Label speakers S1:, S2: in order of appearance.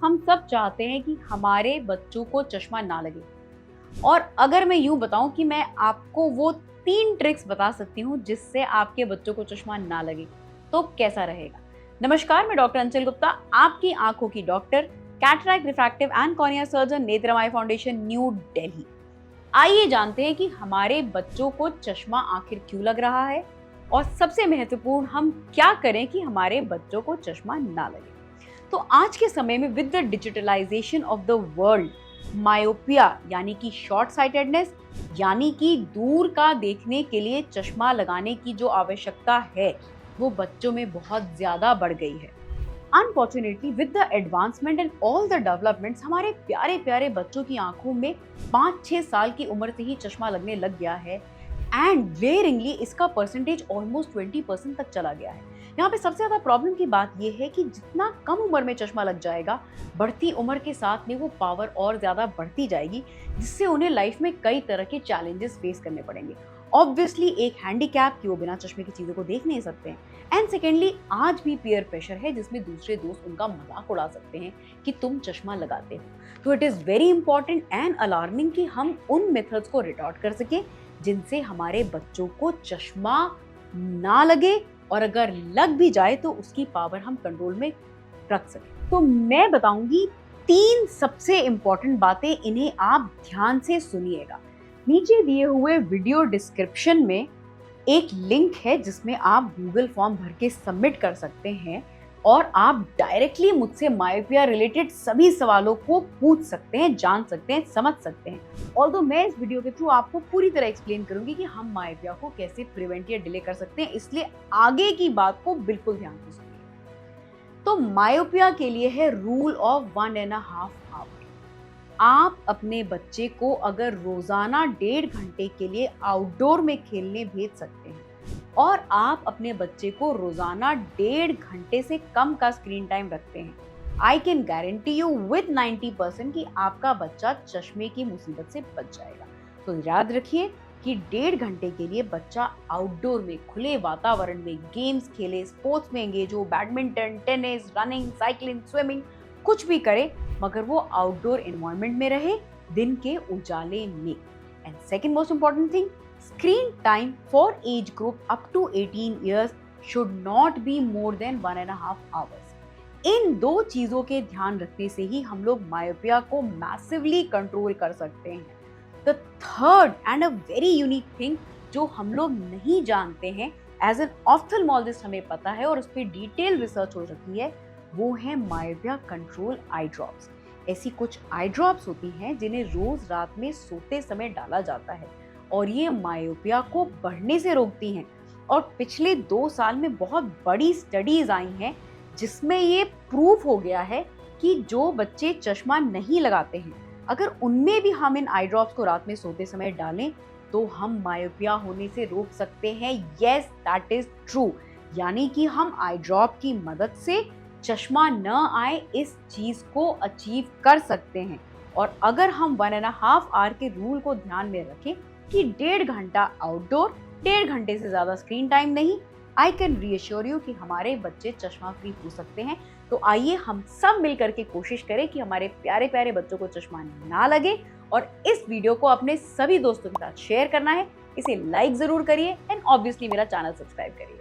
S1: हम सब चाहते हैं कि हमारे बच्चों को चश्मा ना लगे। और अगर मैं यूं बताऊं कि मैं आपको वो 3 ट्रिक्स बता सकती हूं जिससे आपके बच्चों को चश्मा ना लगे, तो कैसा रहेगा? नमस्कार, मैं डॉक्टर अंचल गुप्ता, आपकी आंखों की doctor, cataract, refractive and cornea surgeon, Netramai foundation, New Delhi. आइए जानते हैं कि हमारे बच्चों को चश्मा आखिर क्यों लग रहा है और सबसे महत्वपूर्ण, हम क्या करें कि हमारे बच्चों को चश्मा ना लगे। तो आज के समय में with the digitalisation of the world, myopia यानी कि शॉर्ट साइटेडनेस, यानी कि दूर का देखने के लिए चश्मा लगाने की जो आवश्यकता है वो बच्चों में बहुत ज्यादा बढ़ गई है। Unfortunately with the advancement and all the developments, हमारे प्यारे प्यारे बच्चों की आंखों में 5-6 साल की उम्र से ही चश्मा लगने लग गया है एंड ग्लेयरिंगली इसका परसेंटेज ऑलमोस्ट 20% तक चला गया है। यहाँ पे सबसे ज्यादा प्रॉब्लम की बात यह है कि जितना कम उम्र में चश्मा लग जाएगा, बढ़ती उम्र के साथ में वो पावर और ज्यादा बढ़ती जाएगी, जिससे उन्हें लाइफ में कई तरह के चैलेंजेस फेस करने पड़ेंगे। ऑब्वियसली एक हैंडीकैप कि वो बिना चश्मे की चीजों को देख नहीं सकते हैं, एंड सेकेंडली आज भी पीयर प्रेशर है जिसमें दूसरे दोस्त उनका मजाक उड़ा सकते हैं कि तुम चश्मा लगाते हो। तो it is very important and alarming कि हम उन मेथड्स को रिटॉर्ट कर सके जिनसे हमारे बच्चों को चश्मा ना लगे, और अगर लग भी जाए तो उसकी पावर हम कंट्रोल में रख सकें। तो मैं बताऊंगी 3 सबसे इंपॉर्टेंट बातें, इन्हें आप ध्यान से सुनिएगा। नीचे दिए हुए वीडियो डिस्क्रिप्शन में एक लिंक है जिसमें आप गूगल फॉर्म भर के सबमिट कर सकते हैं और आप डायरेक्टली मुझसे मायोपिया रिलेटेड सभी सवालों को पूछ सकते हैं, जान सकते हैं, समझ सकते हैं। ऑल्दो मैं इस वीडियो के थ्रू आपको पूरी तरह एक्सप्लेन करूंगी कि हम मायोपिया को कैसे प्रिवेंट या डिले कर सकते हैं, इसलिए आगे की बात को बिल्कुल ध्यान से सुनिए। तो मायोपिया के लिए है रूल ऑफ 1.5 आवर। आप अपने बच्चे को अगर रोजाना 1.5 घंटे के लिए आउटडोर में खेलने भेज सकते हैं और आप अपने बच्चे को रोजाना 1.5 घंटे से कम का स्क्रीन टाइम रखते हैं, I can guarantee you with 90% कि आपका बच्चा चश्मे की मुसीबत से बच जाएगा। तो याद रखिए कि 1.5 घंटे के लिए बच्चा आउटडोर में खुले वातावरण में गेम्स खेले, स्पोर्ट्स में एंगेज हो, badminton, tennis, running, cycling, swimming, कुछ भी करे, मगर वो आउटडोर एनवायरनमेंट में रहे, दिन के उजाले में। And second most important thing, screen time for age group up to 18 years should not be more than 1.5 hours. इन 2 चीजों के ध्यान रखने से ही हम लोग मायोपिया को मैसिवली कंट्रोल कर सकते हैं। The third and a very unique thing जो हम लोग नहीं जानते हैं, एज एन ऑफ्थल्मोलॉजिस्ट हमें पता है और उस पर डिटेल रिसर्च हो रखी है, वो है मायोपिया कंट्रोल आई ड्रॉप्स। ऐसी कुछ आई ड्रॉप्स होती हैं जिन्हें रोज रात में सोते समय डाला जाता है और ये मायोपिया को बढ़ने से रोकती हैं। और पिछले 2 साल में बहुत बड़ी स्टडीज आई हैं जिसमें ये प्रूफ हो गया है कि जो बच्चे चश्मा नहीं लगाते हैं, अगर उनमें भी हम इन आई ड्रॉप्स को रात में सोते समय डालें तो हम मायोपिया होने से रोक सकते हैं। Yes, that is true. यानी कि हम आई ड्रॉप की मदद से चश्मा न आए इस चीज को अचीव कर सकते हैं। और अगर हम 1.5 आवर के रूल को ध्यान में रखें कि 1.5 घंटा आउटडोर, 1.5 घंटे से ज्यादा स्क्रीन टाइम नहीं, आई कैन रीअश्योर यू कि हमारे बच्चे चश्मा फ्री हो सकते हैं। तो आइए हम सब मिलकर के कोशिश करें कि हमारे प्यारे प्यारे बच्चों को चश्मा ना लगे, और इस वीडियो को अपने सभी दोस्तों के साथ शेयर करना है। इसे लाइक जरूर करिए एंड ऑब्वियसली मेरा चैनल सब्सक्राइब करिए।